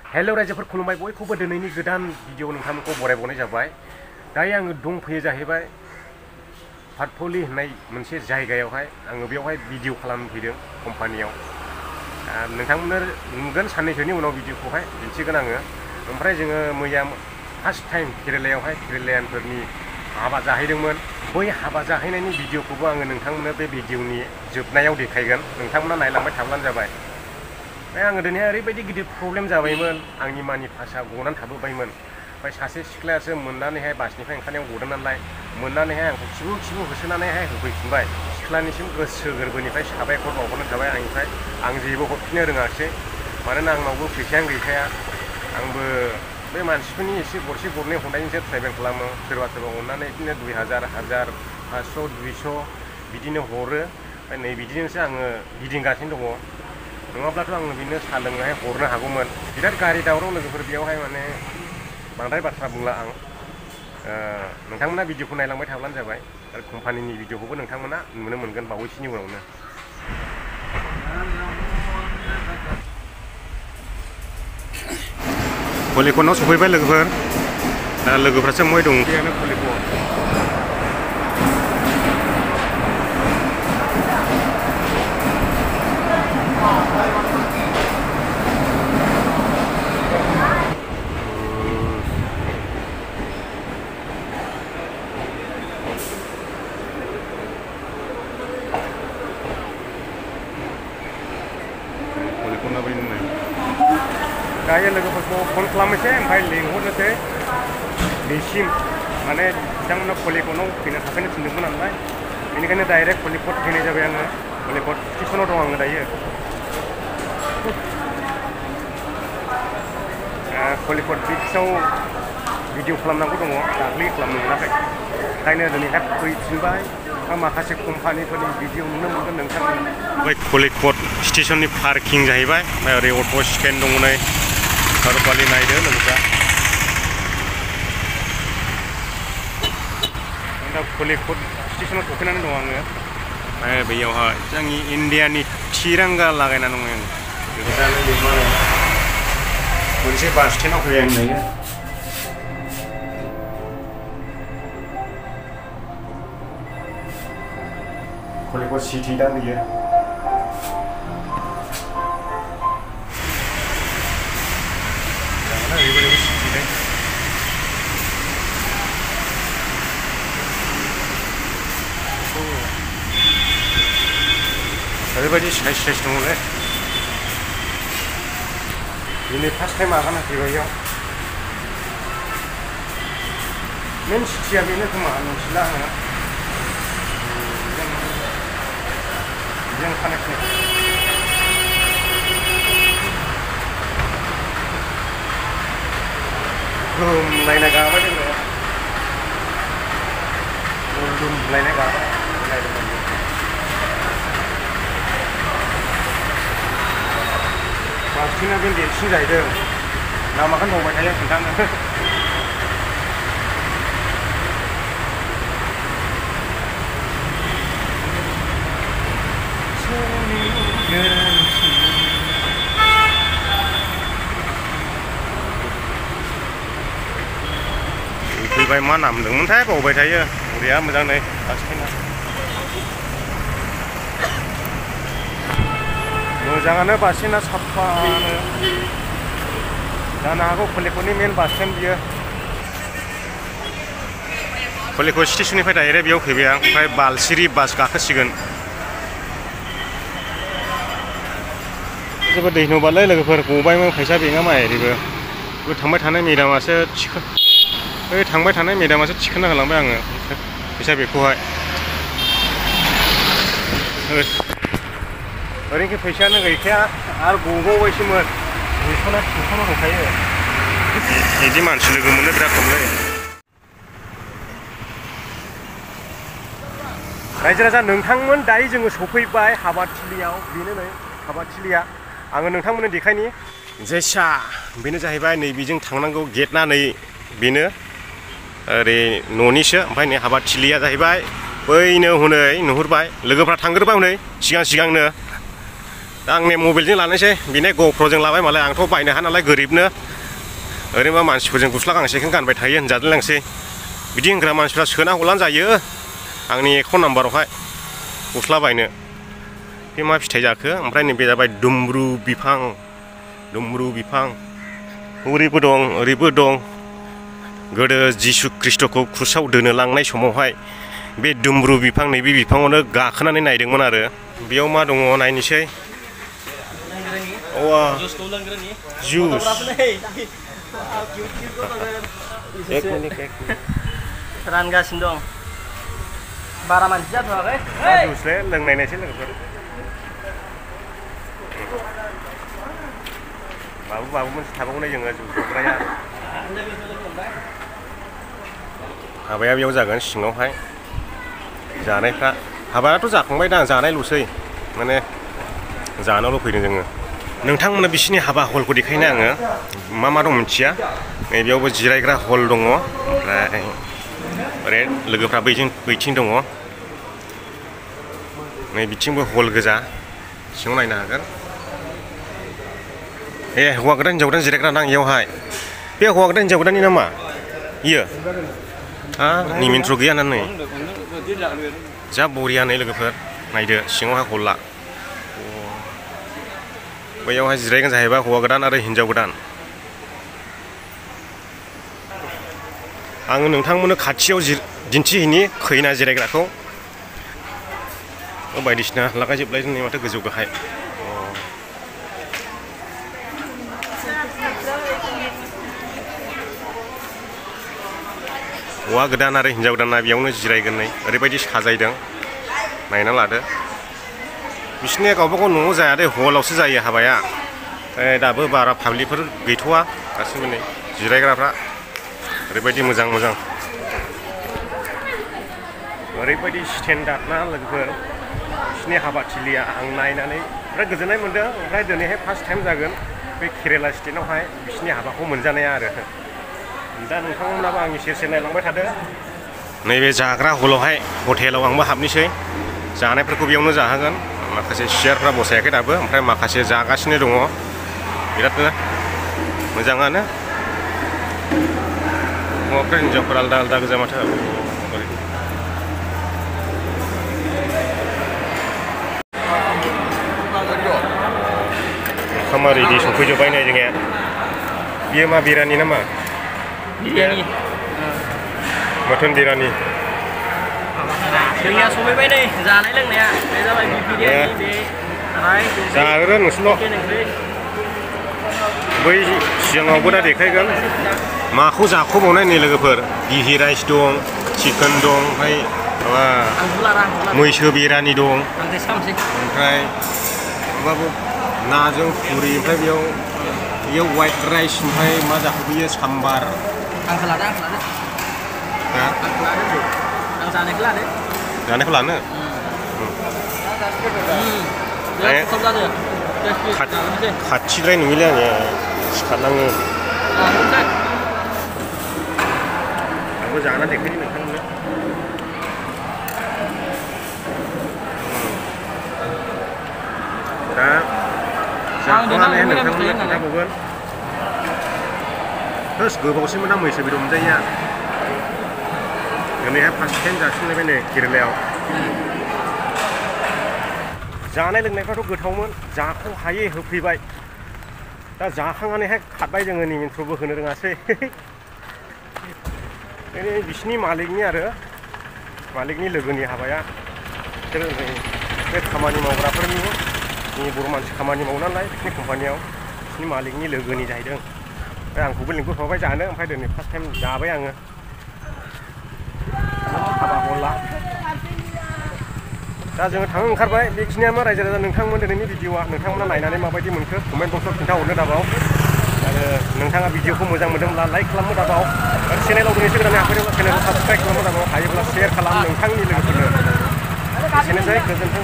Hello रायजोफोर खुलुमबाय बयखौबो दिनैनि गोदान भिडिअ नोंथांमोनखौ बरायबावनाय जाबाय। दायो आङो दंफैयो जाहैबाय फाटफुलि होननाय मोनसे जायगायावहाय आङो बेयावहाय भिडिअ खालामफैदों कम्पानियाव। नोंथांमोननो नुगोन साननैसोनि उनाव भिडिअखौहाय दिन्थिगोन आङो। ओमफ्राय जोङो मैया फार्स्ट टाइम केरेलायावहाय केरेलियानफोरनि हाबा जाहैदोंमोन। बै हाबा जाहैनायनि भिडिअखौबो आङो नोंथांमोननो बे भिडिअनि जोबनायाव देखायगोन। नोंथांमोना नायलांबाय थाब्लानो जाबाय। आङो दिनै ओरैबायदि गिदिर प्रब्लेम जाबायमोन, आंनि मानि पार्सआ गनानै थाबोबायमोन। ओमफ्राय सासे सिख्लायासो मोननानैहाय बासनिफ्राय ओंखारनायाव गदों नालाय, मोननानैहाय आंखौ खिबु होसोनानैहाय होफैफिनबाय। सिख्लानिसिम गोसो गोरबोनिफ्राय साबायखर बावहरनाय थाबाय आंनिफ्राय। आं जेबो हरफिननो रोङासै, मानोना आंनावबो फैसायानो गैखाया। आंबो बे मानसिफोरनि एसे गरसे गरनै हरनायजोंसो ट्रेभेल खालामो। सोरबा अननानै बिदिनो 2000, 1000, 500, 200 बिदिनो हरो। ओमफ्राय नै बिदिजोंसो आङो गिदिंगासिनो दङ। नङाब्लाथ' आङो बिनो साहा लोंनोहाय हरनो हागौमोन। बिराद गारि दावराव लोगोफोर बेयावहाय, माने बांद्राय बाथ्रा बुंला आं। नोंथांमोना भिडिअखौ नायलांबाय थाब्लानो जाबाय। आरो कम्पानिनि भिडिअखौबो नोंथांमोना नुनो मोनगोन बावैसोनि उनावनो। कलिकटआव सफैबाय लोगोफोर। दा लोगोफ्रासो महाय दं ओंख्रियानो कलिकटआव। दायो लोगोफोरखौ फन खालामनोसै, ओमफ्राय लिंहरनोसै बेसिम। माने बिथांमोना कलिकटआव फैनो थाखायनो थिनदोंमोन नालाय, बेनिखायनो डाइरेक्ट कलिकट फैनाय जाबाय आङो। कलिकट स्टेसनाव दं आङो दायो। कलिकट बिचआव भिडिअ खालामनांगौ दङ, दाख्लै खालामनो मोनाखै। ओंखायनो दिनैहाय फैफिनबाय। माखासे कम्पानिफोरनि भिडिअ नुनो मोनगोन नोंथांमोना। ओमफ्राय कलिकट स्टेसननि पार्किं जाहैबाय। ओमफ्राय ओरै अट' स्टेन्ड दङ नै। सारुपालि नायदो लोगोफ्रा। दा कलिकट स्टेसनाव सफैनानै दं आङो। ओमफ्राय बेयावहाय जोंनि इण्डियानि तिरंगा लागायना दङ आङो। मोनसे बास स्टेन्डआव फैबाय आं दायो। कलिकट सिटि दा बियो। ओरैबायदि साइज दङलै। दिनै फार्स्ट टाइम आगान होफैबाय बेयाव। मेन सिटिया बेनो खोमा, मिथिला आङो। जों कानेक्सन लायना गाबाय जोङो। लायना गाबाय। बांसिना बे देरसिन जाहैदों। लामाखौनो बावबाय थायो खोन्थानो। फैबाय, मा नाम होनदोंमोनथाय बावबाय थायो। बरिया मोजां नै बास स्टेन्डआ। मोजाङानो बास स्टेन्डआ, साफानो। जानो हागौ कलिकटनि मेन बास स्टेन्ड बियो। कलिकट स्टेसननिफ्राय डाइरेक्ट बेयाव फैबाय आं। ओमफ्राय बालसिरि बास गाखोसिगोन। जोबोद दैनबादलै लोगोफोर, गबायमोन फैसा बेङामा ओरैबो। बे थांबाय थानाय मेदामासो थिखोना होलांबाय आङो फैसा बेखौहाय। ओरैनो फैसायानो गैखाया आरो गबावबायसोमोन। बेखौनो दंखायो। बिदि मानसि लोगो मोननो बिराद खमलै। रायजो राजा नोंथांमोन, दायो जोङो सफैबाय हाबाथिलियाव। बेनो नै हाबाथिलिया। आङो नोंथांमोननो देखायनि। जेसा बेनो जाहैबाय नै बेजों थांनांगौ गेटना नै बेनो। ओरै न'निसो। ओमफ्राय नै हाबाथिलिया जाहैबाय बैनो हनै नुहुरबाय। लोगोफ्रा थांग्रोबाय हनै सिगांनो। दा आंनि मबाइलजों लानोसै बिनो ग'प्र'जों लाबाय मालाय आंथ' बायनो हाया नालाय गोरिबनो ओरैनोबा मानसिफोरजों गस्ला गांसेखौनो गानबाय थायो होनजालायलांसै बिदि होनग्रा मानसिफ्रा सोना हरलानो जायो आंनि एकाउन्ट नाम्बारावहाय गस्ला बायनो बे मा फिथाइ जाखो ओमफ्राय नैबे जाबाय दुम्ब्रु बिफां ओरैबो दं ओरैबो दं गोदो जिसु ख्रिस्ट'खौ क्रुसाव दोनो लांनाय समावहाय बे दुम्ब्रु बिफां नैबे बिफाङावनो गाखोनानै नायदोंमोन आरो बेयाव मा दङ नायनोसै जुस रानगासिनो दं बारा मानसि जाथ'वाखै जुसले लोंनायनायसै लोगोफोर बाबु मोनसे थाबावनाय जोङो जुस संग्राया हाबाया बेयाव जागोन सिङावहाय जानायफ्रा हाबायाथ' जाखांबाय दा जानायल'सै माने जानोल' फैदों जोङो नोंथांमोना बिसिनि हाबा हलखौ देखायनो आङो मा दं मिथिया नैबेयावबो जिरायग्रा हल दङ ओमफ्राय ओरै लोगोफ्रा बैथिं दङ नै बिथिंबो हल गोजा सिङाव नायनो हागोन हौवा गोदान हिन्जाव गोदान जिरायग्रा दं इयावहाय बे हौवा गोदान हिन्जाव गोदाननि नामा इयो निमेन्ट्र गैया होननानै जा बरिया नै लोगोफोर नायदो सिङावहाय हला बैयावहाय जिरायगोन जाहैबाय हौवा गोदान आरो हिन्जाव गोदान आङो नोंथांमोननो खाथियाव दिन्थिहैनि खैना जिरायग्राखौ बायदिसिना लागायजोबलाय जोंनि माथो गोजौ गाहाय हौवा गोदान आरो हिन्जाव गोदाना बेयावनो जिरायगोन नै ओरैबायदि साजायदों नायना लादो बिसोरनिया गावबागाव न'आव जाया दे हलावसो जायो हाबाया दाबो बारा पाब्लिकफोर गैथ'वा गासिबो नै जिरायग्राफ्रा ओरैबायदि मोजां ओरैबायदि स्टेन्डार्ड ना लोगोफोर बिसोरनि हाबाथिलिया आं नायनानै बिराद गोजोननाय मोन्दों ओमफ्राय दिनैहाय फार्स्ट टाइम जागोन बे केरेला स्टेटआवहाय बिसोरनि हाबाखौ मोनजानाया आरो दा नोंथांमोनाबो आंनि सेर नायलांबाय थादो नैबे जाग्रा हलावहाय हटेलाव आंबो हाबनोसै जानायफोरखौ बेयावनो जाहोगोन माखासे सियारफ्रा बसायाखै दाबो ओमफ्राय माखासे जागासिनो दङ बिरादनो मोजाङानो हौवाफोर हिन्जावफोर आलदा गोजा माथो ओंखामा रेडि सफैजोब्बाय नै जोंनिया बियो मा बिरानि नामा बिरियानि मटन बिरियानि जोंनिया सफैबाय नै जानाय लोंनाया बे जाबाय बिरियानि बे जाग्रो नोंसोरल' बै सिगाङावबो दा देखायगोन माखौ जाख'बावनाय नै लोगोफोर गिहि राइस दं चिकेन दं ओमफ्राय माबा मैसो बिरियानि दं ओमफ्राय माबाबो नाजों पुरि ओमफ्राय बेयाव वाइट राइस ओमफ्राय मा जाखोबोयो साम्बार आं जानायखौ लानो खाथिद्राय नुयोलै आङो सिखारनाङो आंबो जाना देखायनि नोंथांमोननो दा जाखांनानै नोंथांमोननो खोन्थाबावगोन गोबावसिममोन आं मैसो बेदर मोनजायैया दिनैहाय फार्स्ट टाइम जासिनलायबाय नै केरेलायाव जानाय लोंनायफ्राथ' गोथावमोन जाख' हायै होफैबाय दा जाखांनानैहाय खारबाय जोङो निमेन्ट्रबो होनो रोङासै बिसिनि मालिकनि लोगोनि हाबाया बिसोर बे खामानि मावग्राफोरनि बर' मानसि खामानि मावो नालाय बिसिनि कम्पानियाव बिसिनि मालिकनि लोगोनि जाहैदों ओमफ्राय आंखौबो लिंबोफाबाय जानो ओमफ्राय दिनै फार्स्ट टाइम जाबाय आङो हाबा हला दा जोङो थांनो ओंखारबाय बेखिनियानो रायजो राजा नोंथांमोन दिनैनि भिडिअआ नोंथांमोना नायनानै माबायदि मोनखो कमेन्ट बक्सआव खिन्थाहरनो दाबाव आरो नोंथाङा भिडिअखौ मोजां मोनदोंब्ला लाइक खालामनो दाबाव आरो चेनेलाव दिनैसो गोदानै हाबफैदोंब्ला चेनेलखौ साबस्क्राइब खालामनो दाबाव हायोब्ला शेयार खालाम नोंथांनि लोगोफोरनो एसेनोसै गोजोन्थों।